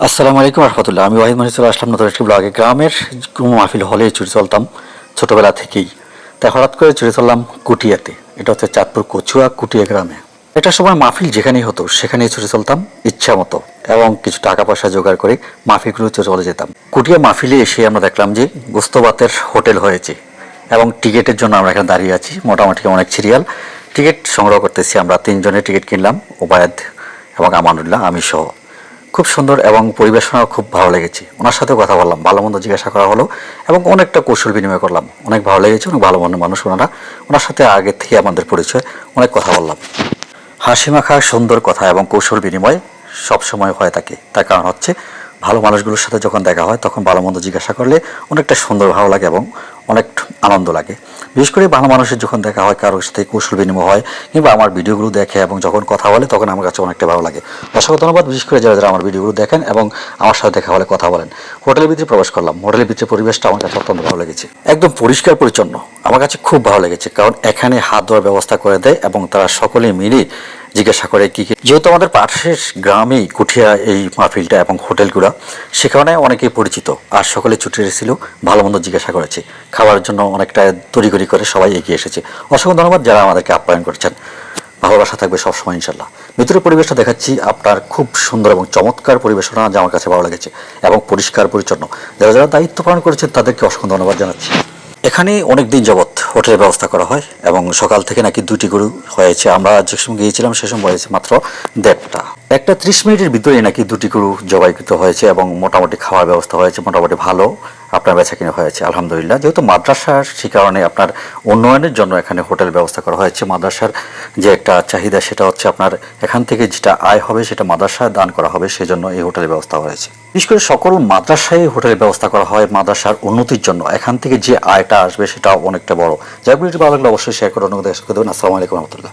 আসসালামু আলাইকুম রহমতুল্লাহ। আমি ওয়াহিদ মনি চলে আসলাম নতুন একটি ব্লগে। গ্রামের কোনো মাহফিল হলে চুরি চলতাম ছোটোবেলা থেকেই। তাই হঠাৎ করে চুরি চললাম কুটিয়াতে। এটা হচ্ছে চাঁদপুর কচুয়া কুটিয়া গ্রামে। একটা সময় মাহফিল যেখানেই হতো সেখানেই চুরি চলতাম ইচ্ছা মতো, এবং কিছু টাকা পয়সা জোগাড় করে মাহফিলগুলো চলে যেতাম। কুটিয়া মাহফিলে এসে আমরা দেখলাম যে গোস্তবাতের হোটেল হয়েছে, এবং টিকিটের জন্য আমরা এখানে দাঁড়িয়ে আছি। মোটামুটি অনেক সিরিয়াল, টিকিট সংগ্রহ করতেছি আমরা। 3 জনের টিকিট কিনলাম, ওবায়দ এবং আমানুল্লাহ, আমি সহ। খুব সুন্দর এবং পরিবেশনাও খুব ভালো লেগেছে। ওনার সাথে কথা বললাম, ভালো মন্দ জিজ্ঞাসা করা হলো এবং অনেকটা কৌশল বিনিময় করলাম। অনেক ভালো লেগেছে, অনেক ভালো মনের মানুষ ওনারা। ওনার সাথে আগে থেকে আমাদের পরিচয়, অনেক কথা বললাম। হাসি মাখা সুন্দর কথা এবং কৌশল বিনিময় সবসময় হয়ে থাকে। তার কারণ হচ্ছে ভালো মানুষগুলোর সাথে যখন দেখা হয় তখন ভালো মন্দ জিজ্ঞাসা করলে অনেকটা সুন্দর ভালো লাগে এবং অনেক আনন্দ লাগে। বিশেষ করে ভালো মানুষের যখন দেখা হয়, কারোর সাথে কৌশল বিনিময় হয় কিংবা আমার ভিডিওগুলো দেখে এবং যখন কথা বলে তখন আমার কাছে অনেকটা ভালো লাগে। অসংখ্য ধন্যবাদ, বিশেষ করে যারা যারা আমার ভিডিওগুলো দেখেন এবং আমার সাথে দেখা হলে কথা বলেন। হোটেলের ভিতরে প্রবেশ করলাম। হোটেলের ভিতরে পরিবেশটা আমার কাছে অত্যন্ত ভালো লেগেছে, একদম পরিষ্কার পরিচ্ছন্ন। আমার কাছে খুব ভালো লেগেছে, কারণ এখানে হাত ধোয়ার ব্যবস্থা করে দেয় এবং তারা সকলে মিলে জিজ্ঞাসা করে কী কী। যেহেতু আমাদের পাশের গ্রামেই কুঠিয়া এই মাহফিলটা এবং হোটেলগুলো, সে কারণে অনেকেই পরিচিত। আর সকলে ছুটে এসেছিল, ভালো মন্দ জিজ্ঞাসা করেছে, খাওয়ার জন্য অনেকটা তড়িঘড়ি করে সবাই এগিয়ে এসেছে। অসংখ্য ধন্যবাদ যারা আমাদেরকে আপ্যায়ন করেছেন। ভালোবাসা থাকবে সবসময় ইনশাল্লাহ। ভিতরে পরিবেশটা দেখাচ্ছি আপনার, খুব সুন্দর এবং চমৎকার পরিবেশনা যা আমার কাছে ভালো লেগেছে, এবং পরিষ্কার পরিচ্ছন্ন। যারা যারা দায়িত্ব পালন করেছেন তাদেরকে অসংখ্য ধন্যবাদ জানাচ্ছি। এখানে অনেক দিন যাবৎ হোটেলের ব্যবস্থা করা হয় এবং সকাল থেকে নাকি 2টি গরু হয়েছে। আমরা যে সময় গিয়েছিলাম সে সময় হয়েছে মাত্র 1.5টা। একটা 30 মিনিটের ভিতরেই নাকি 2টি গরু জবাইকৃত হয়েছে এবং মোটামুটি খাওয়ার ব্যবস্থা হয়েছে, মোটামুটি ভালো আপনার বেচা কিনে হয়েছে আলহামদুলিল্লাহ। যেহেতু মাদ্রাসার, সে কারণে আপনার উন্নয়নের জন্য এখানে হোটেল ব্যবস্থা করা হয়েছে। মাদ্রাসার যে একটা চাহিদা, সেটা হচ্ছে আপনার এখান থেকে যেটা আয় হবে সেটা মাদ্রাসায় দান করা হবে, সেজন্য এই হোটেলের ব্যবস্থা হয়েছে। বিশেষ করে সকল মাদ্রাসায় হোটেলের ব্যবস্থা করা হয় মাদ্রাসার উন্নতির জন্য। এখান থেকে যে আয়টা আসবে সেটাও অনেকটা বড়। যাই হোক, ভালো লাগলে অবশ্যই শেয়ার করে অন্যদের দেবেন। আসসালামু আলাইকুম রহমতুল্লাহ।